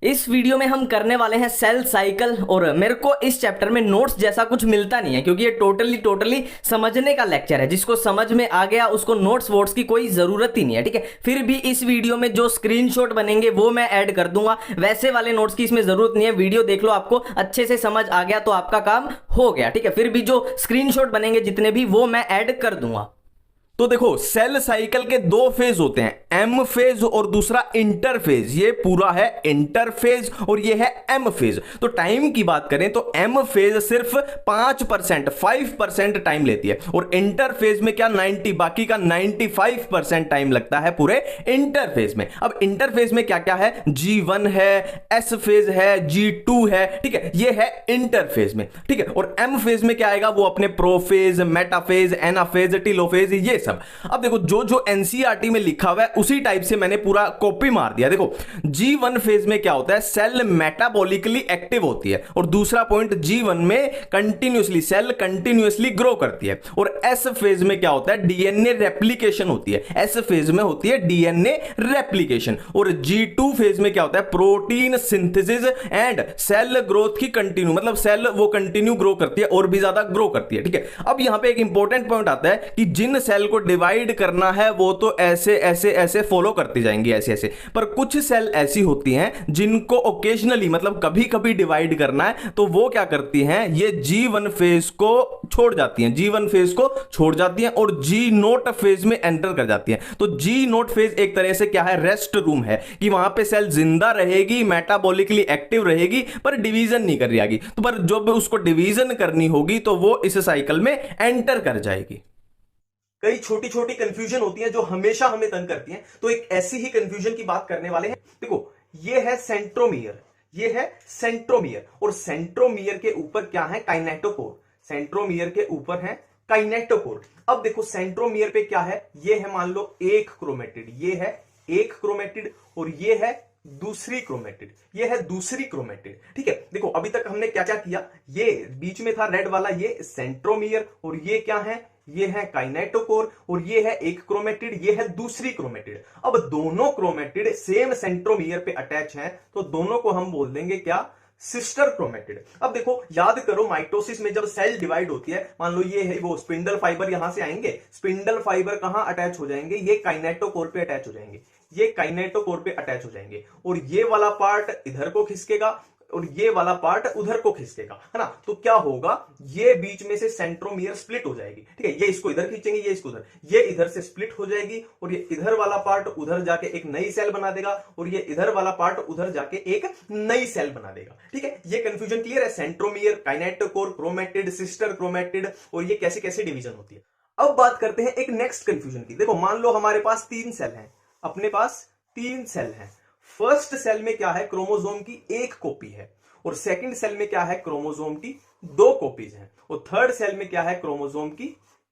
इस वीडियो में हम करने वाले हैं सेल साइकिल। और मेरे को इस चैप्टर में नोट्स जैसा कुछ मिलता नहीं है, क्योंकि ये टोटली समझने का लेक्चर है। जिसको समझ में आ गया उसको नोट्स वोट्स की कोई जरूरत ही नहीं है, ठीक है। फिर भी इस वीडियो में जो स्क्रीनशॉट बनेंगे वो मैं ऐड कर दूंगा, वैसे वाले नोट्स की इसमें जरूरत नहीं है। वीडियो देख लो, आपको अच्छे से समझ आ गया तो आपका काम हो गया, ठीक है। फिर भी जो स्क्रीनशॉट बनेंगे जितने भी, वो मैं ऐड कर दूंगा। तो देखो, सेल साइकिल के दो फेज होते हैं, एम फेज और दूसरा इंटरफेज। ये पूरा है इंटरफेज और ये है एम फेज। तो टाइम की बात करें तो एम फेज सिर्फ 5% टाइम लेती है, और इंटरफेज में क्या 90, बाकी का 95% टाइम लगता है पूरे इंटरफेज में। अब इंटरफेज में क्या क्या है, G1 है, एस फेज है, G2 है, ठीक है। ये है इंटरफेज में, ठीक है। और एम फेज में क्या आएगा, वो अपने प्रोफेज, मेटाफेज, एनाफेज, टीलोफेज, ये सब। अब देखो, जो जो एनसीईआरटी में लिखा हुआ है उसी टाइप से मैंने पूरा कॉपी मार दिया। देखो, G1 फेज में क्या होता है, सेल मेटाबॉलिकली एक्टिव होती है, और दूसरा पॉइंट G1 में कंटिन्यूअसली सेल कंटिन्यूअसली ग्रो करती है। और एस फेज में क्या होता है, डीएनए रेप्लिकेशन होती है। एस फेज में होती है डीएनए रेप्लिकेशन। और G2 फेज में क्या होता है, protein synthesis and cell growth की कंटिन्यू, मतलब सेल वो कंटिन्यू ग्रो करती है और भी ज्यादा ग्रो करती है, ठीक है। अब यहां पे एक इंपॉर्टेंट पॉइंट आता है कि जिन सेल को डिवाइड करना है वो तो ऐसे ऐसे ऐसे फॉलो करती जाएंगी, ऐसे ऐसे। पर कुछ सेल ऐसी होती हैं जिनको ओकेजनली, मतलब कभी कभी डिवाइड करना है, तो वो क्या करती हैं, ये G1 फेज को छोड़ जाती हैं, G1 फेज को छोड़ जाती हैं और G0 फेज में एंटर कर जाती हैं। तो G0 फेज एक तरह से क्या है, रेस्ट रूम है, कि वहां पे सेल जिंदा रहेगी, मेटाबॉलिकली एक्टिव रहेगी, पर डिवीजन नहीं कर रही आएगी। तो पर जब उसको डिवीजन करनी होगी तो वो इस साइकिल में एंटर कर जाएगी। कई छोटी छोटी कंफ्यूजन होती हैं जो हमेशा हमें तंग करती हैं, तो एक ऐसी ही कंफ्यूजन की बात करने वाले हैं। देखो, ये है सेंट्रोमियर, ये है सेंट्रोमियर, और सेंट्रोमियर के ऊपर क्या है, काइनेटोकोर। सेंट्रोमियर के ऊपर है काइनेटोकोर। अब देखो, सेंट्रोमियर पे क्या है, ये है मान लो एक क्रोमेटिड, ये है एक क्रोमेटिड, और ये है दूसरी क्रोमेटिड, ये है दूसरी क्रोमेटिड, ठीक है। देखो, अभी तक हमने क्या क्या किया, ये बीच में था रेड वाला, ये सेंट्रोमियर, और ये क्या है, ये है काइनेटोकोर, और ये है एक क्रोमेटिड, ये है दूसरी क्रोमेटिड। अब दोनों क्रोमेटिड सेम सेंट्रोमियर पे अटैच हैं, तो दोनों को हम बोल देंगे क्या, सिस्टर क्रोमेटिड। अब देखो, याद करो, माइटोसिस में जब सेल डिवाइड होती है, मान लो ये है वो स्पिंडल फाइबर, यहां से आएंगे, स्पिंडल फाइबर कहां अटैच हो जाएंगे, ये काइनेटोकोर पे अटैच हो जाएंगे, ये काइनेटोकोर पे अटैच हो जाएंगे, और ये वाला पार्ट इधर को खिसकेगा और ये वाला पार्ट उधर को खिसकेगा, है ना। तो क्या होगा, ये बीच में से सेंट्रोमियर स्प्लिट हो जाएगी, ठीक है। ये इसको इधर खींचेंगे, ये इसको उधर, ये इधर से स्प्लिट हो जाएगी, और ये इधर वाला पार्ट उधर जाके एक नई सेल बना देगा, और ये इधर वाला पार्ट उधर जाके एक नई सेल बना देगा, ठीक है। ये कंफ्यूजन क्लियर है, centromere, kinetochore, chromatid, sister chromatid, और ये कैसे कैसे डिवीजन होती है। अब बात करते हैं एक नेक्स्ट कंफ्यूजन की। देखो, मान लो हमारे पास 3 सेल हैं, अपने पास 3 सेल हैं। फर्स्ट सेल में क्या है, क्रोमोसोम की एक कॉपी है, और सेकंड सेल में क्या है, क्रोमोसोम की 2 कॉपीज हैं, और थर्ड सेल में क्या है, क्रोमोसोम की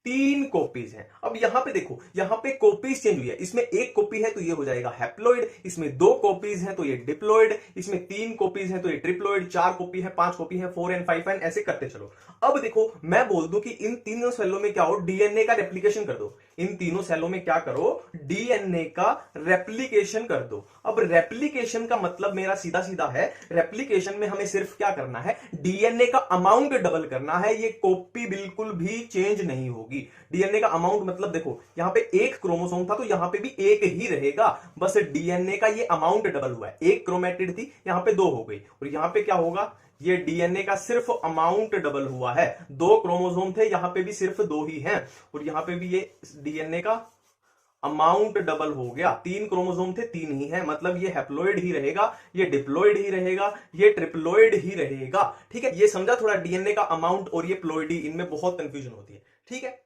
3 कॉपीज हैं। अब यहां पे देखो, यहां पे कॉपीज चेंज हुई है, इसमें एक कॉपी है तो ये हो जाएगा हैप्लॉइड, इसमें 2 कॉपीज हैं तो ये डिप्लॉइड, इसमें 3 कॉपीज हैं तो ये ट्रिप्लॉइड, 4 कॉपी है, 5 कॉपी है, 4 एंड 5 एंड ऐसे करते चलो। अब देखो, मैं बोल दूं कि इन तीनों सेलों में क्या हो, डीएनए का रेप्लिकेशन कर दो। इन तीनों सेलों में क्या करो, डीएनए का रेप्लिकेशन कर दो। अब रेप्लिकेशन का मतलब मेरा सीधा सीधा है, रेप्लिकेशन में हमें सिर्फ क्या करना है, डीएनए का अमाउंट डबल करना है, ये कॉपी बिल्कुल भी चेंज नहीं होगी। डीएनए का अमाउंट मतलब देखो, यहां पे एक क्रोमोसोम था तो यहां पे भी एक ही रहेगा, बस डीएनए का ये अमाउंट डबल हुआ है। एक क्रोमेटिड थी, यहां पे 2 हो गई, और यहां पे क्या होगा, ये डीएनए का सिर्फ अमाउंट डबल हुआ है। 2 क्रोमोसोम थे, यहां पे भी सिर्फ 2 ही हैं, और यहां पे भी ये डीएनए का अमाउंट डबल हो गया। 3 क्रोमोसोम थे, 3 ही है, मतलब ये हैप्लॉइड ही रहेगा, ये डिप्लॉइड ही रहेगा, ये ट्रिप्लॉइड ही रहेगा, ठीक है। ये समझा थोड़ा, डीएनए का अमाउंट और ये प्लॉइडी, इनमें बहुत कंफ्यूजन होती है, ठीक है।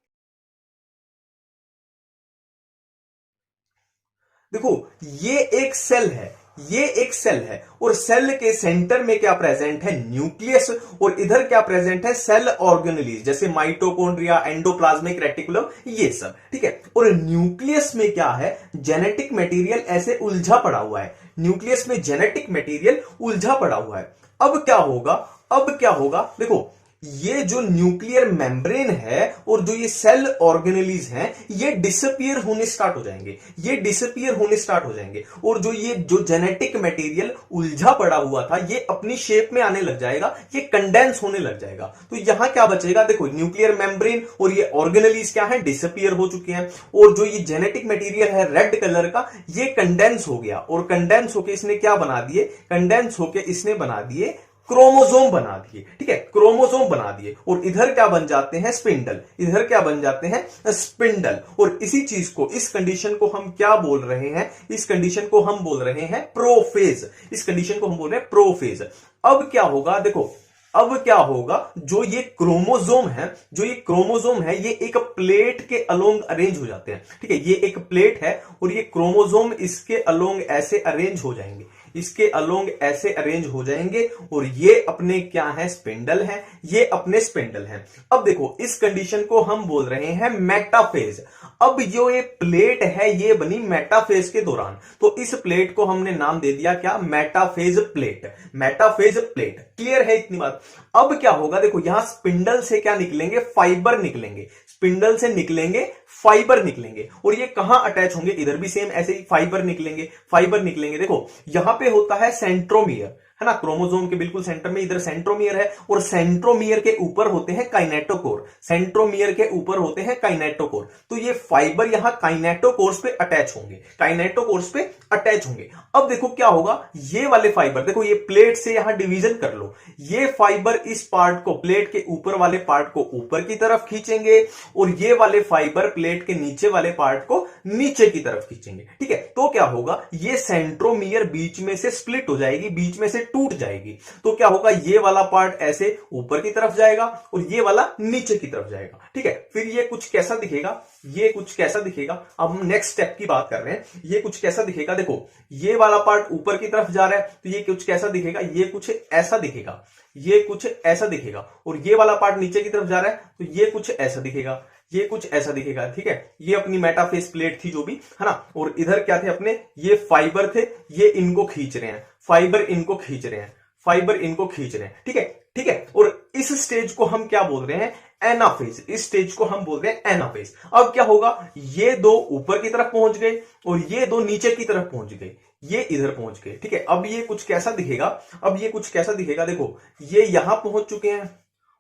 देखो, ये एक सेल है, ये एक सेल है, और सेल के सेंटर में क्या प्रेजेंट है, न्यूक्लियस, और इधर क्या प्रेजेंट है, सेल ऑर्गेनेलीज, जैसे माइटोकॉन्ड्रिया, एंडोप्लाज्मिक रेटिकुलम, ये सब, ठीक है। और न्यूक्लियस में क्या है, जेनेटिक मटेरियल ऐसे उलझा पड़ा हुआ है, न्यूक्लियस में जेनेटिक मटेरियल उलझा पड़ा हुआ है। अब क्या होगा, अब क्या होगा, देखो, ये जो न्यूक्लियर मेम्ब्रेन है और जो ये सेल ऑर्गेनेलीज हैं, ये डिसअपियर होने स्टार्ट हो जाएंगे, ये डिसअपियर होने स्टार्ट हो जाएंगे। और ये जो जेनेटिक मटेरियल उलझा पड़ा हुआ था, ये अपनी शेप में आने लग जाएगा, ये कंडेंस होने लग जाएगा। तो यहां क्या बचेगा, देखो न्यूक्लियर मेम्ब्रेन और ये ऑर्गेनेलीज क्या है, डिसअपियर हो चुके हैं। और जो ये जेनेटिक मटेरियल है रेड कलर का, ये कंडेंस हो गया। और कंडेंस होके इसने क्या बना दिए, कंडेंस होके इसने बना दिए क्रोमोसोम बना दिए। ठीक है, क्रोमोसोम बना दिए। और इधर क्या बन जाते हैं, स्पिंडल। इधर क्या बन जाते हैं, स्पिंडल। और इसी चीज को, इस कंडीशन को हम क्या बोल रहे हैं, इस कंडीशन को हम बोल रहे हैं प्रोफेज। इस कंडीशन को हम बोल रहे हैं प्रोफेज। अब क्या होगा, देखो अब क्या होगा, जो ये क्रोमोसोम है, जो ये क्रोमोसोम है, ये एक प्लेट के अलोंग अरेंज हो जाते हैं। ठीक है, ये एक प्लेट है और ये क्रोमोसोम इसके अलोंग ऐसे अरेंज हो जाएंगे, इसके अलोंग ऐसे अरेंज हो जाएंगे। और ये अपने क्या है, स्पिंडल है, ये अपने स्पिंडल है। अब देखो इस कंडीशन को हम बोल रहे हैं मेटाफेज। अब जो ये प्लेट है, ये बनी मेटाफेज के दौरान, तो इस प्लेट को हमने नाम दे दिया क्या, metaphase plate. Metaphase plate, clear है इतनी बात। अब क्या होगा, देखो यहां स्पिंडल से क्या निकलेंगे, फाइबर निकलेंगे, स्पिंडल से निकलेंगे फाइबर निकलेंगे। और ये कहां अटैच होंगे, इधर भी सेम ऐसे ही फाइबर निकलेंगे, फाइबर निकलेंगे। देखो यहां पे होता है सेंट्रोमियर, है ना, क्रोमोसोम के बिल्कुल सेंटर में इधर सेंट्रोमियर है। और सेंट्रोमियर के ऊपर होते हैं काइनेटोकोर, सेंट्रोमियर के ऊपर होते हैं काइनेटोकोर। तो ये फाइबर यहां काइनेटोकोर्स पे अटैच होंगे, काइनेटोकोर्स पे अटैच होंगे। अब देखो क्या होगा, ये वाले फाइबर, देखो ये प्लेट से यहां डिवीजन कर लो, ये फाइबर इस पार्ट को, प्लेट के ऊपर वाले पार्ट को ऊपर की तरफ खींचेंगे और ये वाले फाइबर प्लेट के नीचे वाले पार्ट को नीचे की तरफ खींचेंगे। ठीक है, तो क्या होगा, ये सेंट्रोमियर बीच में से स्प्लिट हो जाएगी, बीच में से टूट जाएगी। तो क्या होगा, ये वाला पार्ट ऐसे ऊपर की तरफ जाएगा और ये वाला नीचे की तरफ जाएगा। ठीक है, फिर ये कुछ कैसा दिखेगा, ये कुछ कैसा दिखेगा। अब हम नेक्स्ट स्टेप की बात कर रहे हैं, ये कुछ कैसा दिखेगा। देखो ये वाला पार्ट ऊपर की तरफ जा रहा है, तो ये कुछ कैसा दिखेगा, ये कुछ ऐसा दिखेगा, ये कुछ ऐसा दिखेगा। और ये वाला पार्ट नीचे की तरफ जा रहा है, तो ये कुछ ऐसा दिखेगा, ये कुछ ऐसा दिखेगा। ठीक है, ये अपनी मेटाफेज प्लेट थी जो भी, है ना। और इधर क्या थे अपने, ये फाइबर थे, ये इनको खींच रहे हैं, फाइबर इनको खींच रहे हैं, फाइबर इनको खींच रहे हैं। ठीक है, ठीक है। और इस स्टेज को हम क्या बोल रहे हैं, एनाफेज। इस स्टेज को हम बोल रहे हैं एनाफेज। अब क्या होगा, ये दो ऊपर की तरफ पहुंच गए और ये दो नीचे की तरफ पहुंच गए, ये इधर पहुंच गए। ठीक है, अब ये कुछ कैसा दिखेगा, अब ये कुछ कैसा दिखेगा। देखो ये यहां पहुंच चुके हैं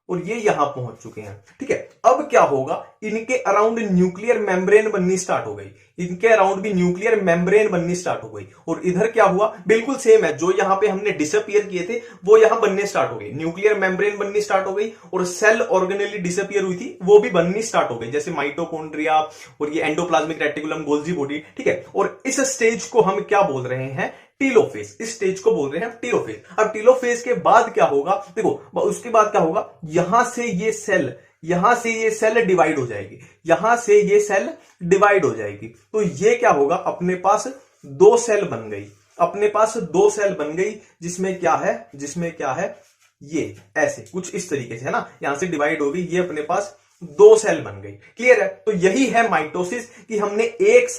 और ये यहां पहुंच चुके हैं। ठीक है, अब क्या होगा, इनके अराउंड न्यूक्लियर मेम्ब्रेन बननी स्टार्ट हो गई, इनके अराउंड भी न्यूक्लियर मेम्ब्रेन बननी स्टार्ट हो गई। और इधर क्या हुआ, बिल्कुल सेम है, जो यहां पे हमने डिसअपियर किए थे वो यहां बनने स्टार्ट हो गई, न्यूक्लियर मेम्ब्रेन बननी स्टार्ट हो गई। और सेल ऑर्गेनेली डिसअपियर हुई थी, वो भी बननी स्टार्ट हो गई, जैसे माइटोकॉन्ड्रिया और ये एंडोप्लाज्मिक रेटिकुलम, गोल्जी बॉडी। ठीक है, और इस स्टेज को हम क्या बोल रहे हैं, टीलोफेज। इस स्टेज को बोल रहे हैं टीलोफेज। अब टीलोफेज के बाद क्या होगा, देखो उसके बाद क्या होगा, यहां से ये सेल, यहां से ये सेल डिवाइड हो जाएगी, यहां से ये सेल डिवाइड हो जाएगी। तो ये क्या होगा, अपने पास दो सेल बन गई, अपने पास दो सेल बन गई, जिसमें क्या है, जिसमें क्या है, ये ऐसे कुछ इस तरीके से, है ना, यहां से डिवाइड हो गई, ये अपने पास दो सेल बन गई। क्लियर है, तो यही है माइटोसिस, कि हमने एक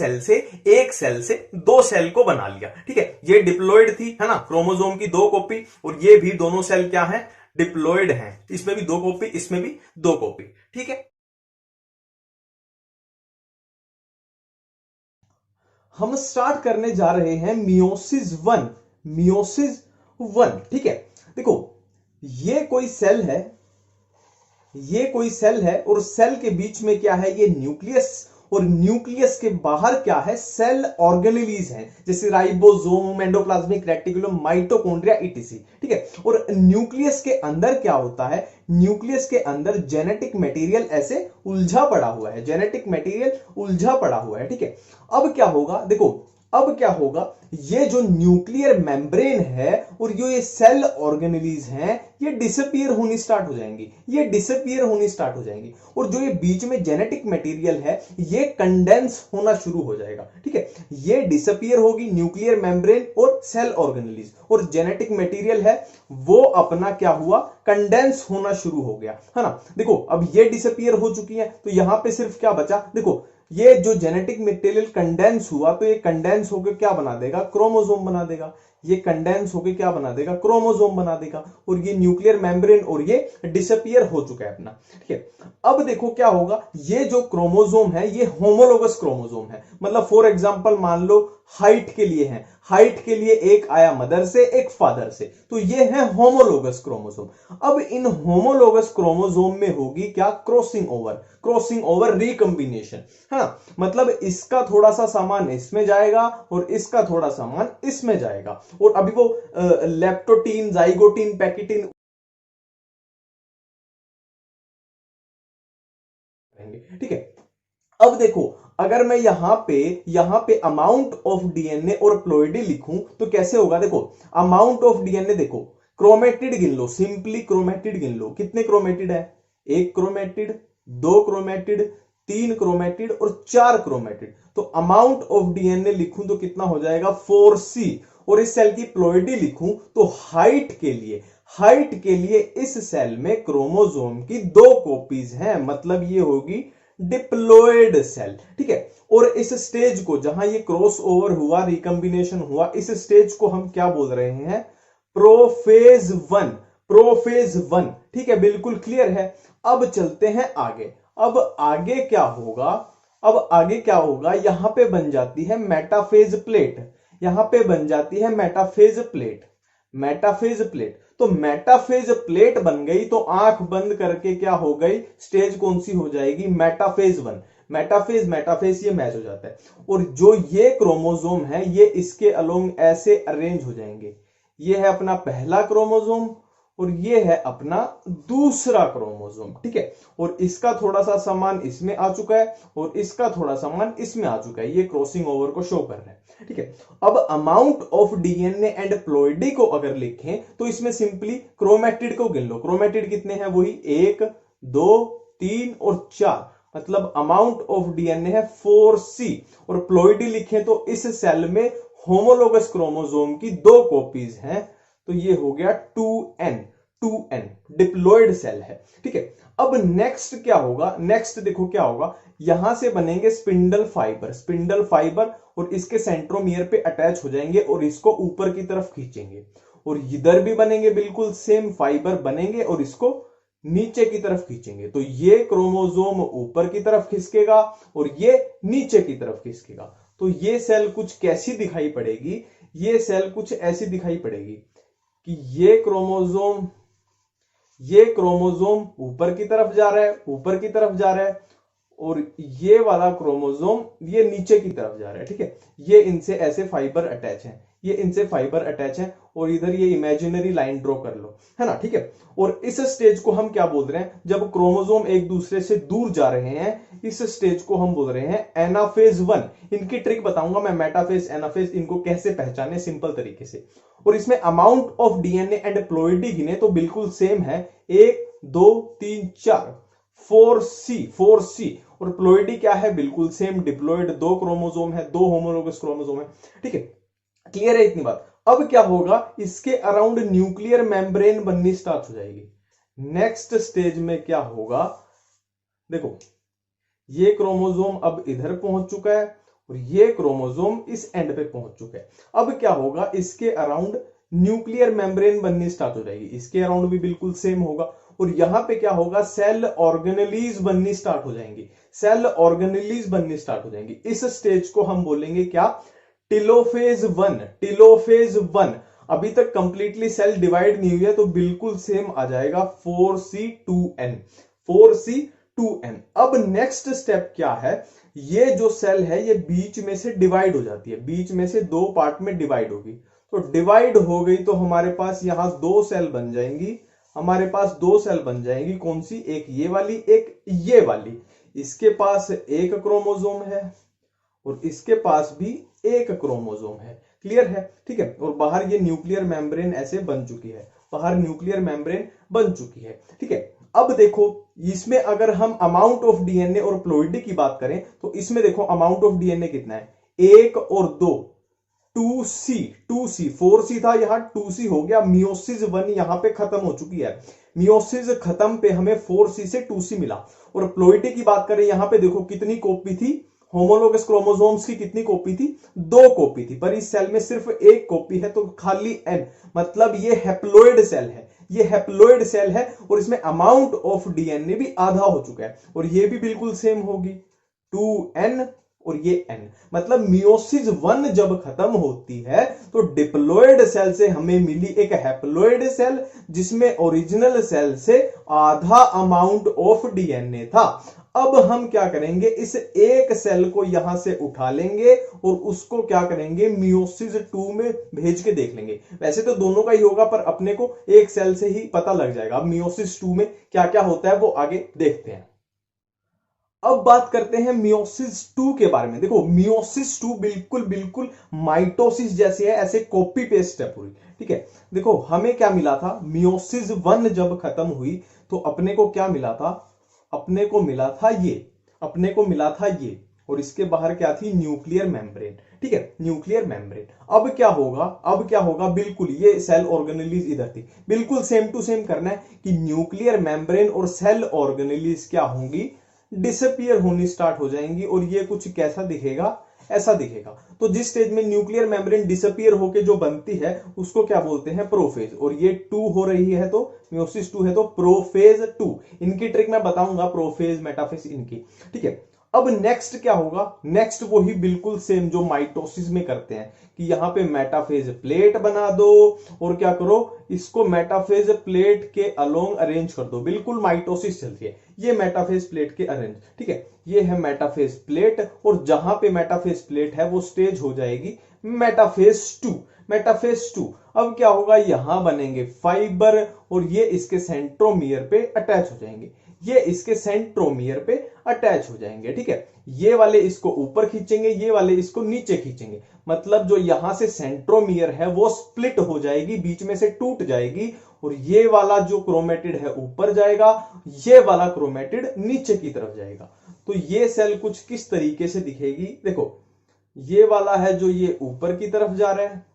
सेल से दो सेल को बना लिया। ठीक है, ये डिप्लॉइड थी, है ना, क्रोमोसोम की दो कॉपी, और ये भी दोनों सेल क्या है, डिप्लॉइड हैं, इसमें भी दो कॉपी, इसमें भी दो कॉपी। ठीक है, हम स्टार्ट करने जा रहे हैं मियोसिस वन, मियोसिस वन। ठीक है, देखो ये कोई सेल है, ये कोई सेल है और सेल के बीच में क्या है, ये न्यूक्लियस, और न्यूक्लियस के बाहर क्या है, सेल ऑर्गेनेलीज हैं, जैसे ribosome, endoplasmic reticulum, mitochondria etc. ठीक है, और न्यूक्लियस के अंदर क्या होता है, न्यूक्लियस के अंदर जेनेटिक मटेरियल ऐसे उलझा पड़ा हुआ है, जेनेटिक मटेरियल उलझा पड़ा हुआ है। ठीक है, अब क्या होगा, देखो अब क्या होगा, ये जो न्यूक्लियर मेम्ब्रेन है और जो ये सेल ऑर्गेनेलीज हैं, ये डिसअपियर होनी स्टार्ट हो जाएंगी, ये डिसअपियर होनी स्टार्ट हो जाएंगी। और जो ये बीच में जेनेटिक मटेरियल है, ये कंडेंस होना शुरू हो जाएगा। ठीक है, ये डिसअपियर होगी, न्यूक्लियर मेम्ब्रेन और सेल ऑर्गेनेलीज, और जेनेटिक मटेरियल है वो अपना क्या हुआ, कंडेंस होना शुरू हो गया, है ना। देखो अब ये डिसअपियर हो चुकी है, तो यहां पे सिर्फ क्या बचा, देखो ये जो जेनेटिक मटेरियल कंडेंस हुआ, तो ये कंडेंस होकर क्या बना देगा, क्रोमोसोम बना देगा। ये कंडेंस होके क्या बना देगा, क्रोमोसोम बना देगा, और ये न्यूक्लियर मेम्ब्रेन और ये डिसअपियर हो चुका है अपना, ठीक है। अब देखो क्या होगा, ये जो क्रोमोसोम है ये होमोलोगस क्रोमोसोम है, मतलब फॉर एग्जांपल मान लो हाइट के लिए है, हाइट के लिए एक आया मदर से एक फादर से, तो ये है होमोलोगस क्रोमोसोम। अब इन होमोलोगस क्रोमोसोम में होगी क्या, क्रॉसिंग ओवर रिकंबिनेशन, है ना, मतलब इसका थोड़ा सा सामान इसमें जाएगा और इसका थोड़ा सामान इसमें जाएगा, और अभी वो लेप्टोटीन, जाइगोटीन, पैकिटीन, ठीक है। अब देखो अगर मैं यहां पे अमाउंट ऑफ डीएनए और प्लोइडी लिखूं तो कैसे होगा, देखो अमाउंट ऑफ डीएनए, देखो क्रोमेटिड गिन लो, सिंपली क्रोमेटिड गिन लो, कितने क्रोमेटिड है, एक क्रोमेटिड, दो क्रोमेटिड, तीन क्रोमेटिड और चार क्रोमेटिड, तो अमाउंट ऑफ डीएनए लिखूं तो कितना हो जाएगा 4C, और इस सेल की प्लोइडी लिखूं तो हाइट के लिए इस सेल में क्रोमोसोम की दो कॉपीज हैं, मतलब ये होगी डिप्लॉयड सेल, ठीक है। और इस स्टेज को जहां ये क्रॉस ओवर हुआ, रिकंबिनेशन हुआ, इस स्टेज को हम क्या बोल रहे हैं, प्रोफेज वन, ठीक है, बिल्कुल क्लियर है। अब चलते हैं आगे, अब आगे क्या होगा, यहां पे बन जाती है मेटाफेज प्लेट, मेटाफेज प्लेट, तो मेटाफेज प्लेट बन गई तो आंख बंद करके क्या हो गई, स्टेज कौन सी हो जाएगी, मेटाफेज वन, मेटाफेज ये मैच हो जाता है, और जो ये क्रोमोसोम है ये इसके अलोंग ऐसे अरेंज हो जाएंगे, ये है अपना पहला क्रोमोसोम और ये है अपना दूसरा क्रोमोसोम, ठीक है, और इसका थोड़ा सा सामान इसमें आ चुका है और इसका थोड़ा सामान इसमें आ चुका है, ये क्रॉसिंग ओवर को शो कर रहा है, ठीक है। अब amount of DNA and ploidy को अगर लिखें तो इसमें सिंपली क्रोमेटिड को गिन लो, क्रोमेटिड कितने हैं, वही 1 2 3 और 4, मतलब अमाउंट ऑफ डीएनए है 4C, और प्लोइडी लिखें तो इस सेल में होमोलोगस क्रोमोसोम की दो कॉपीज हैं, तो ये हो गया 2N, डिप्लॉयड सेल है, ठीक है। अब नेक्स्ट क्या होगा, नेक्स्ट देखो क्या होगा, यहां से बनेंगे स्पिंडल फाइबर और इसके सेंट्रोमियर पे अटैच हो जाएंगे और इसको ऊपर की तरफ खींचेंगे, और इधर भी बनेंगे बिल्कुल सेम फाइबर बनेंगे और इसको नीचे की तरफ खींचेंगे, तो ये क्रोमोसोम ऊपर की तरफ खिसकेगा और ये नीचे की तरफ खिसकेगा, तो ये सेल कुछ कैसी दिखाई पड़ेगी, ये सेल कुछ ऐसी दिखाई पड़ेगी कि ये क्रोमोसोम ऊपर की तरफ जा रहा है, और ये वाला क्रोमोसोम ये नीचे की तरफ जा रहा है, ठीक है, ये इनसे ऐसे फाइबर अटैच हैं, और इधर ये इमेजिनरी लाइन ड्रॉ कर लो, है ना, ठीक है। और इस स्टेज को हम क्या बोल रहे हैं, जब क्रोमोसोम एक दूसरे से दूर जा रहे हैं, इस स्टेज को हम बोल रहे हैं एनाफेज 1। इनकी ट्रिक बताऊंगा मैं, मेटाफेज, एनाफेज, इनको कैसे पहचाने सिंपल तरीके से। और इसमें amount of DNA and ploidy गिने तो बिल्कुल सेम है, 1 2 3 4, 4C, और प्लोइडी क्या है, बिल्कुल सेम, डिप्लॉयड, दो क्रोमोसोम है, दो होमोलोगस क्रोमोसोम है, ठीक है, क्लियर है इतनी बात। अब क्या होगा, इसके अराउंड न्यूक्लियर मेम्ब्रेन बननी स्टार्ट हो जाएगी। नेक्स्ट स्टेज में क्या होगा, देखो ये क्रोमोसोम अब इधर पहुंच चुका है और ये क्रोमोसोम इस एंड पे पहुंच चुका है। अब क्या होगा, इसके अराउंड न्यूक्लियर मेम्ब्रेन बननी स्टार्ट हो जाएगी, इसके अराउंड भी बिल्कुल सेम होगा, और यहां पे क्या होगा, सेल ऑर्गेनेलीज बननी स्टार्ट हो जाएंगी, इस स्टेज को हम बोलेंगे क्या, टिलोफेज वन। अभी तक कंप्लीटली सेल डिवाइड नहीं हुई है तो बिल्कुल सेम आ जाएगा 4C2N। अब नेक्स्ट स्टेप क्या है, ये जो सेल है ये बीच में से डिवाइड हो जाती है, बीच में से दो पार्ट में डिवाइड होगी, तो डिवाइड हो गई तो हमारे पास यहां दो सेल बन जाएंगी, कौन सी, एक ये वाली, एक ये वाली, इसके पास एक क्रोमोसोम है और इसके पास भी एक क्रोमोसोम है, क्लियर है, ठीक है, और बाहर ये न्यूक्लियर मेम्ब्रेन ऐसे बन चुकी है, ठीक है। अब देखो इसमें अगर हम अमाउंट ऑफ डीएनए और प्लोइडी की बात करें तो इसमें देखो अमाउंट ऑफ डीएनए कितना है, 1 और 2, 2C, 4C था, यहां 2C हो गया, मियोसिस 1 यहां पे खत्म हो चुकी है, मियोसिस खत्म पे हमें 4C से 2C मिला। और प्लोइडी की बात करें, यहां पे देखो कितनी कॉपी थी, होमोलोगस क्रोमोसोम्स की कितनी कॉपी थी? 2 कॉपी थी, पर इस सेल में सिर्फ 1 कॉपी है, तो खाली n, मतलब ये हैप्लोइड सेल है, ये हैप्लोइड सेल है और इसमें अमाउंट ऑफ डीएनए भी आधा हो चुका है, और ये भी बिल्कुल सेम होगी 2n और ये n, मतलब मियोसिस 1 जब खत्म होती है तो डिप्लॉयड सेल से हमें मिली एक हैप्लोइड सेल जिसमें ओरिजिनल सेल से आधा अमाउंट ऑफ डीएनए था। अब हम क्या करेंगे, इस एक सेल को यहां से उठा लेंगे और उसको क्या करेंगे, मियोसिस 2 में भेज के देख लेंगे। वैसे तो दोनों का ही होगा, पर अपने को एक सेल से ही पता लग जाएगा। अब मियोसिस 2 में क्या क्या होता है वो आगे देखते हैं। अब बात करते हैं मियोसिस 2 के बारे में। देखो मियोसिस 2 बिल्कुल माइटोसिस जैसे है, ऐसे कॉपी पेस्ट है पूरी, ठीक है। देखो हमें क्या मिला था, मियोसिस 1 जब खत्म हुई तो अपने को क्या मिला था, अपने को मिला था ये, और इसके बाहर क्या थी, न्यूक्लियर मेम्ब्रेन, ठीक है, न्यूक्लियर मेम्ब्रेन। अब क्या होगा, बिल्कुल ये सेल ऑर्गेनेलीज इधर थी, बिल्कुल सेम टू सेम करना है कि न्यूक्लियर मेम्ब्रेन और सेल ऑर्गेनेलीज क्या होंगी, डिसअपियर होनी स्टार्ट हो जाएंगी, और ये कुछ कैसा दिखेगा, ऐसा दिखेगा। तो जिस स्टेज में न्यूक्लियर मेम्ब्रेन डिसअपियर होके जो बनती है उसको क्या बोलते हैं, प्रोफेज, और ये 2 हो रही है तो मियोसिस 2 है तो प्रोफेज 2। इनकी ट्रिक मैं बताऊंगा, प्रोफेज मेटाफेज इनकी, ठीक है। अब नेक्स्ट क्या होगा, नेक्स्ट वही बिल्कुल सेम जो माइटोसिस में करते हैं कि यहां पे मेटाफेज प्लेट बना दो और क्या करो, इसको मेटाफेज प्लेट के अलोंग अरेंज कर दो, बिल्कुल माइटोसिस चलती है, ये मेटाफेज प्लेट के अरेंज, ठीक है। ये है मेटाफेज प्लेट, और जहां पे मेटाफेज प्लेट है वो स्टेज हो जाएगी मेटाफेज 2, मेटाफेज 2। अब क्या होगा, यहां बनेंगे फाइबर और ये इसके सेंट्रोमियर पे अटैच हो जाएंगे, ये इसके सेंट्रोमियर पे अटैच हो जाएंगे, ठीक है। ये वाले इसको ऊपर खींचेंगे, ये वाले इसको नीचे खींचेंगे, मतलब जो यहां से सेंट्रोमियर है वो स्प्लिट हो जाएगी, बीच में से टूट जाएगी, और ये वाला जो क्रोमेटिड है ऊपर जाएगा, ये वाला क्रोमेटिड नीचे की तरफ जाएगा। तो ये सेल कुछ किस तरीके से दिखेगी, देखो ये वाला है जो ये ऊपर की तरफ जा रहा है,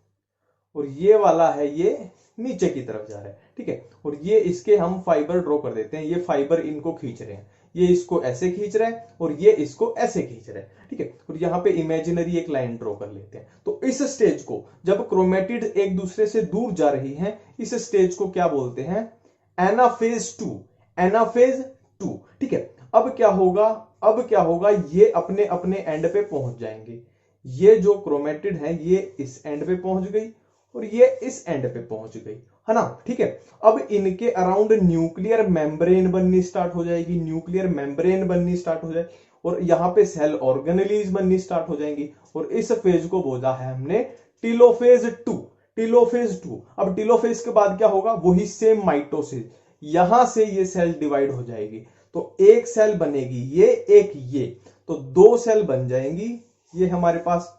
और ये वाला है ये नीचे की तरफ जा रहा है, ठीक है। और ये इसके हम फाइबर ड्रॉ कर देते हैं, ये फाइबर इनको खींच रहे हैं, ये इसको ऐसे खींच रहा है और ये इसको ऐसे खींच रहा है, ठीक है। और यहां पे इमेजिनरी एक लाइन ड्रॉ कर लेते हैं। तो इस स्टेज को, जब क्रोमेटिड एक दूसरे से दूर जा रही हैं, इस स्टेज को क्या बोलते हैं, एनाफेज 2, एनाफेज 2, ठीक है। अब क्या होगा, ये अपने अपने एंड पे पहुंच जाएंगे, ये जो क्रोमेटिड है ये इस एंड पे पहुंच गई और ये इस एंड पे पहुंच गई, है ना, ठीक है। अब इनके अराउंड न्यूक्लियर मेम्ब्रेन बननी स्टार्ट हो जाएगी, न्यूक्लियर मेम्ब्रेन बननी स्टार्ट हो जाएगी, और यहां पे सेल ऑर्गेनेलीज बननी स्टार्ट हो जाएंगी, और इस फेज को बोला है हमने टीलोफेज 2, टीलोफेज 2। अब टीलोफेज के बाद क्या होगा, वही सेम माइटोसिस, यहां से ये सेल डिवाइड हो जाएगी, तो एक सेल बनेगी ये, एक ये, तो 2 सेल बन जाएंगी। ये हमारे पास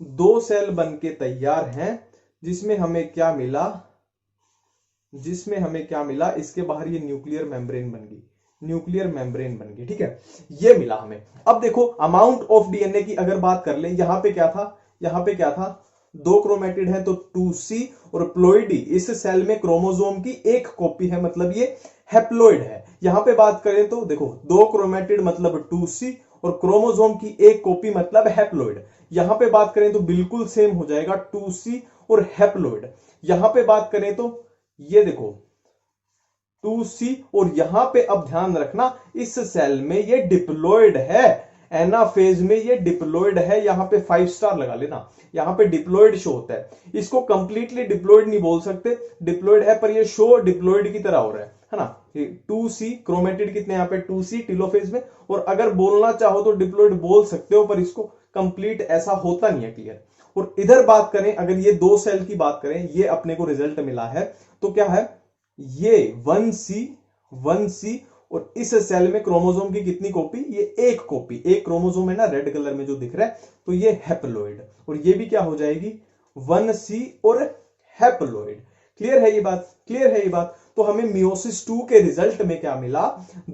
2 सेल बन के तैयार हैं, जिसमें हमें क्या मिला, इसके बाहर ये न्यूक्लियर मेम्ब्रेन बन गई, न्यूक्लियर मेम्ब्रेन बन गई, ठीक है, ये मिला हमें। अब देखो अमाउंट ऑफ डीएनए की अगर बात कर ले, यहां पे क्या था, 2 क्रोमेटिड है तो 2C, और प्लोइडी, इस सेल में क्रोमोसोम की 1 कॉपी है, मतलब ये हैप्लोइड है। यहां पे बात करें तो देखो 2 क्रोमेटिड मतलब 2C, और क्रोमोसोम की 1 कॉपी मतलब हैप्लोइड। यहां पे बात करें तो बिल्कुल सेम हो जाएगा 2C और हैप्लोइड। यहां पे बात करें तो ये देखो 2C, और यहां पे अब ध्यान रखना इस सेल में ये डिप्लॉयड है, एनाफेज में ये डिप्लॉयड है, यहां पे 5 स्टार लगा लेना, यहां पे डिप्लॉयड शो होता है। इसको कंप्लीटली डिप्लॉयड नहीं बोल सकते, डिप्लॉयड है पर ये शो डिप्लॉयड की तरह हो रहा है ना। 2C क्रोमेटिड कितने यहाँ पे 2C टीलोफेज में, और अगर बोलना चाहो तो डिप्लॉयड बोल सकते हो, पर इसको कंप्लीट ऐसा होता नहीं है, क्लियर। और इधर बात करें, अगर ये 2 सेल की बात करें, ये अपने को रिजल्ट मिला है, तो क्या है, ये 1C, और इस सेल में क्रोमोसोम की कितनी कॉपी, ये 1 कॉपी, 1 क्रोमोसोम है ना रेड कलर में जो दिख रहा है, तो ये हैप्लोइड, और ये भी क्या हो जाएगी 1C और हैप्लोइड। क्लियर है ये बात। तो हमें मियोसिस 2 के रिजल्ट में क्या मिला,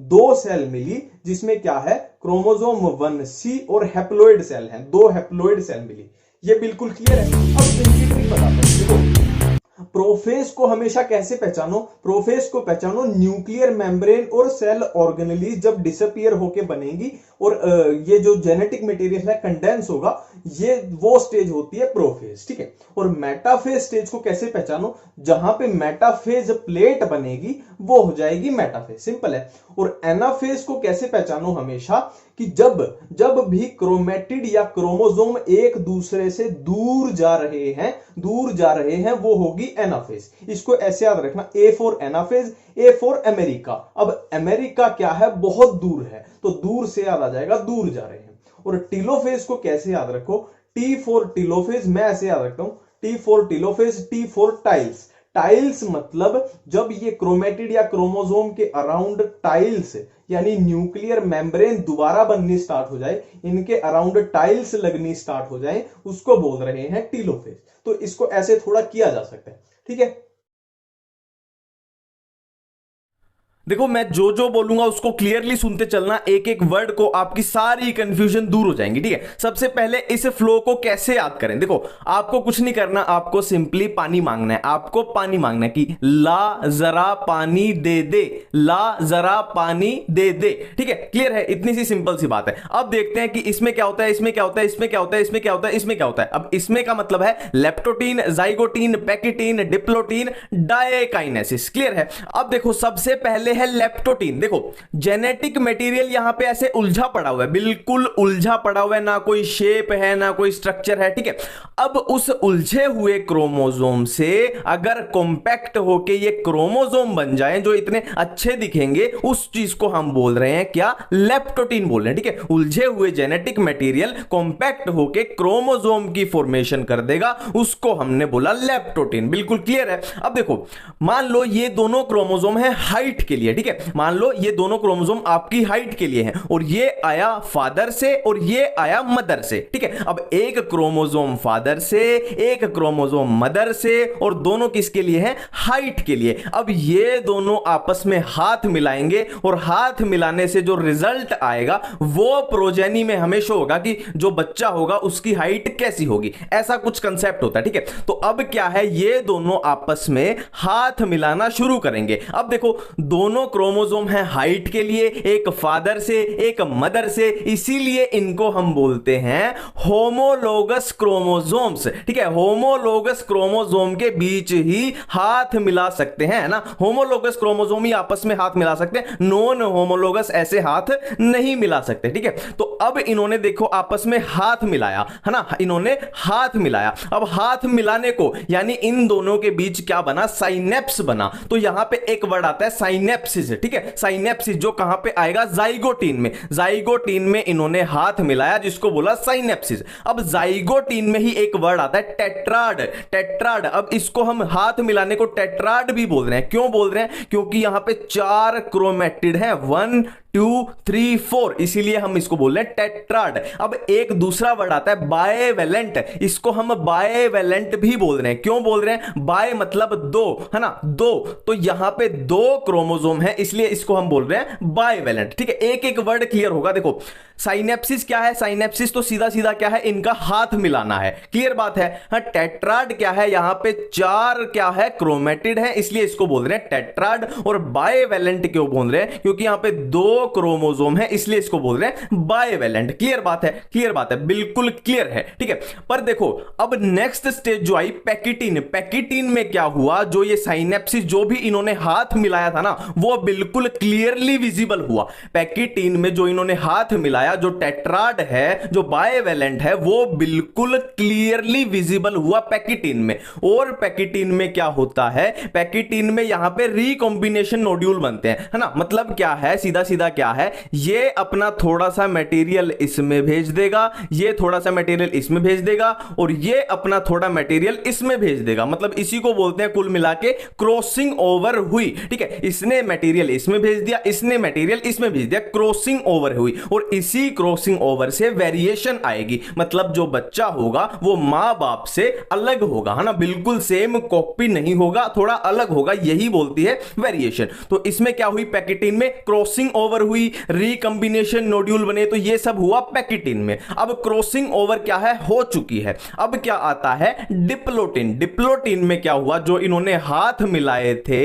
2 सेल मिली, जिसमें क्या है, क्रोमोसोम 1C और हैप्लोइड सेल हैं, 2 हैप्लोइड सेल मिली, ये बिल्कुल क्लियर है। अब इनकी ट्रिक बताते हैं, देखो प्रोफेज को हमेशा कैसे पहचानो? प्रोफेज को पहचानो न्यूक्लियर मेम्ब्रेन और सेल ऑर्गेनेलीज जब डिसअपियर होके बनेगी और ये जो जेनेटिक मटेरियल है कंडेंस होगा, ये वो स्टेज होती है प्रोफेज, ठीक है। और मेटाफेज स्टेज को कैसे पहचानो? जहां पे मेटाफेज प्लेट बनेगी वो हो जाएगी मेटाफेज, सिंपल है। और एनाफेज को कैसे पहचानो? हमेशा कि जब भी क्रोमेटिड या क्रोमोसोम एक दूसरे से दूर जा रहे हैं वो होगी एनाफेज। इसको ऐसे याद रखना, A for anaphase, A for America. अब अमेरिका क्या है? बहुत दूर है, तो दूर से याद आ जाएगा दूर जा रहे हैं। और टीलोफेज को कैसे याद रखो? टी फॉर टीलोफेज, मैं ऐसे याद रखता हूं, T for telophase, T for tiles. Tiles मतलब जब ये क्रोमेटिड या क्रोमोसोम के अराउंड टाइल्स यानी न्यूक्लियर मेम्ब्रेन दोबारा बननी स्टार्ट हो जाए, इनके अराउंड टाइल्स लगनी स्टार्ट हो जाए, उसको बोल रहे हैं टीलोफेज। तो इसको ऐसे थोड़ा किया जा सकता है, ठीक है। देखो मैं जो जो बोलूंगा उसको क्लियरली सुनते चलना, एक एक वर्ड को, आपकी सारी कंफ्यूजन दूर हो जाएंगी, ठीक है। सबसे पहले इस फ्लो को कैसे याद करें? देखो आपको कुछ नहीं करना, आपको सिंपली पानी मांगना है। आपको पानी मांगना है कि ला जरा पानी दे दे, ला जरा पानी दे दे, ठीक है। क्लियर है? इतनी सी सिंपल सी बात है। अब देखते हैं कि इसमें क्या होता है, इसमें क्या होता है, इसमें क्या होता है, इसमें क्या होता है, इसमें क्या होता है। अब इसमें का मतलब है leptotene, zygotene, pachytene, diplotene, diakinesis. Clear है? अब देखो सबसे पहले है लेप्टोटीन। देखो जेनेटिक मटेरियल यहां पे ऐसे उलझा पड़ा हुआ है, बिल्कुल उलझा पड़ा हुआ है, ना कोई शेप है ना कोई स्ट्रक्चर है, ठीक है। अब उस उलझे हुए क्रोमोसोम से अगर कॉम्पैक्ट होके ये क्रोमोसोम बन जाए जो इतने अच्छे दिखेंगे, उस चीज को हम बोल रहे हैं क्या? लेप्टोटीन बोल रहे हैं, ठीक है। उलझे हुए जेनेटिक मटेरियल कॉम्पैक्ट होके क्रोमोसोम की फॉर्मेशन कर देगा, उसको हमने बोला लेप्टोटीन। बिल्कुल क्लियर है? अब देखो मान लो ये दोनों क्रोमोसोम है हाइट के लिए, ठीक है। मान लो ये दोनों क्रोमोसोम आपकी हाइट के लिए हैं और ये आया फादर से और ये आया मदर से, ठीक है। अब एक क्रोमोसोम फादर से, एक क्रोमोसोम मदर से, और दोनों किसके लिए हैं? हाइट के लिए। अब ये दोनों आपस में हाथ मिलाएंगे और हाथ मिलाने से जो रिजल्ट आएगा वो प्रोजेनी में हमेशा होगा कि जो बच्चा होगा उसकी हाइट कैसी होगी, ऐसा कुछ कंसेप्ट होता है, ठीक है। तो अब क्या है, ये दोनों आपस में हाथ मिलाना शुरू करेंगे। अब देखो दोनों क्रोमोसोम है हाइट के लिए, एक फादर से एक मदर से, इसीलिए इनको हम बोलते हैं होमोलोगस क्रोमोसोम्स, ठीक है। होमोलोगस क्रोमोसोम के बीच ही हाथ मिला सकते हैं ना, होमोलोगस क्रोमोसोम ही आपस में हाथ मिला सकते हैं, नॉन होमोलोगस ऐसे हाथ नहीं मिला सकते, ठीक है। तो अब इन्होंने देखो आपस में हाथ मिलाया है ना, इन्होंने हाथ मिलाया। अब हाथ मिलाने को यानी इन दोनों के बीच क्या बना? साइनेप्स बना। तो यहां पे एक वर्ड आता है साइनेप्सिस, ठीक है। साइनेप्सिस जो कहां पे आएगा? जाइगोटीन में। जाइगोटीन में इन्होंने हाथ मिलाया जिसको बोला साइनेप्सिस। अब जाइगोटीन में ही एक वर्ड आता है टेट्राड। टेट्राड, अब इसको हम हाथ मिलाने को टेट्राड भी बोल रहे हैं। क्यों बोल रहे हैं? क्योंकि यहां पे 4 क्रोमेटिड है, 1 2 3 4, इसीलिए हम इसको बोल रहे हैं टेट्राड। अब एक दूसरा वर्ड आता है बायवेलेंट, इसको हम बायवेलेंट भी बोल रहे हैं। क्यों बोल रहे हैं? बाय मतलब दो, है ना, दो। तो यहां पे 2 क्रोमोसोम है इसलिए इसको हम बोल रहे हैं बायवेलेंट, ठीक है। एक एक वर्ड क्लियर होगा। देखो साइनेप्सिस क्या है? साइनेप्सिस तो सीधा सीधा क्या है? इनका हाथ मिलाना है, क्लियर बात है। हाँ, टेट्राड क्या है? यहां पे 4 क्या है? क्रोमेटिड है, इसलिए इसको बोल रहे हैं टेट्राड। और बायवेलेंट क्यों बोल रहे हैं? क्योंकि यहां पे 2 क्रोमोसोम है इसलिए इसको बोल रहे हैं बायवेलेंट। क्लियर बात है? क्लियर बात है, बिल्कुल क्लियर है, ठीक है। पर देखो अब नेक्स्ट स्टेज जो आई पैकिटीन। पैकिटीन में क्या हुआ? जो ये साइनेप्सिस जो भी इन्होंने हाथ मिलाया था ना, वो बिल्कुल क्लियरली विजिबल हुआ। पैकिटीन में जो इन्होंने हाथ मिलाया, जो टेट्राड है, जो बायवेलेंट है, वो बिल्कुल क्लियरली विजिबल हुआ पैकिटीन में। और पैकिटीन में क्या होता है? पैकिटीन में यहां पे रिकॉम्बिनेशन नोड्यूल बनते हैं, है ना। मतलब क्या है? सीधा सीधा क्या है? ये अपना थोड़ा सा मटेरियल इसमें भेज देगा, ये थोड़ा सा मटेरियल इसमें भेज देगा, और ये अपना थोड़ा मटेरियल इसमें भेज देगा। मतलब इसी को बोलते हैं कुल मिला के क्रॉसिंग ओवर हुई, ठीक है। इसने मटेरियल इसमें भेज दिया, इसने मटेरियल इसमें भेज दिया, क्रॉसिंग ओवर हुई। और इसी क्रॉसिंग ओवर से वेरिएशन आएगी। मतलब जो बच्चा होगा वो मां बाप से अलग होगा, है ना, बिल्कुल सेम कॉपी नहीं होगा, थोड़ा अलग होगा, यही बोलती है वेरिएशन। तो इसमें क्या हुई? पैकिटीन में क्रॉसिंग ओवर ओवर हुई, रिकंबिनेशन नोड्यूल बने, तो ये सब हुआ पैकिटिन में। अब क्रॉसिंग ओवर क्या है, हो चुकी है। अब क्या आता है, डिप्लोटिन। डिप्लोटिन में क्या हुआ, जो इन्होंने हाथ मिलाए थे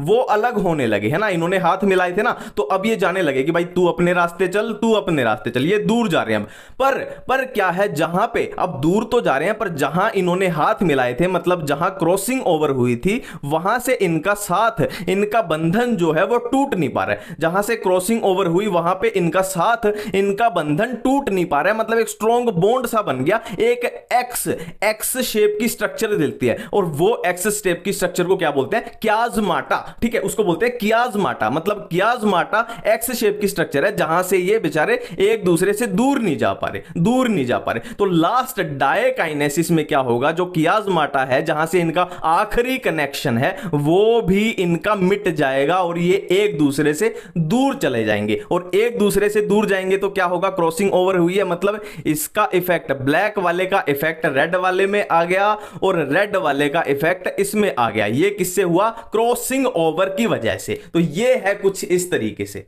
वो अलग होने लगे, है ना, इन्होंने हाथ मिलाए थे ना, तो अब ये जाने लगे कि भाई तू अपने रास्ते चल, तू अपने रास्ते चल, ये दूर जा रहे हैं अब। पर क्या है, जहां पे अब दूर तो जा रहे हैं, पर जहां इन्होंने हाथ मिलाए थे, मतलब जहां क्रॉसिंग ओवर हुई थी, वहां से इनका साथ, इनका बंधन जो है वो टूट नहीं पा रहा है। जहां से क्रॉसिंग ओवर हुई वहां पे इनका साथ, इनका बंधन टूट नहीं पा रहा है, मतलब एक स्ट्रॉन्ग बॉन्ड सा बन गया। एक एक्स शेप की स्ट्रक्चर देती है, और वो एक्स शेप की स्ट्रक्चर को क्या बोलते हैं, क्याज़माटा। ठीक है, उसको बोलते हैं क्याज़माटा, मतलब क्याज़माटा एक्स शेप की स्ट्रक्चर है, जहां से ये बेचारे एक दूसरे से दूर नहीं जा पा रहे। तो लास्ट डायकाइनेसिस में क्या होगा, जो क्याज़माटा है, जहां से इनका आखिरी कनेक्शन है, वो भी इनका मिट जाएगा और ये एक दूसरे से दूर चले जाएंगे। और एक दूसरे से दूर जाएंगे तो क्या होगा, क्रॉसिंग ओवर हुई है, मतलब इसका इफेक्ट, ब्लैक वाले का इफेक्ट रेड वाले में आ गया और रेड वाले का इफेक्ट इसमें आ गया। ये किससे हुआ, क्रॉसिंग ओवर की वजह से। तो ये है कुछ इस तरीके से।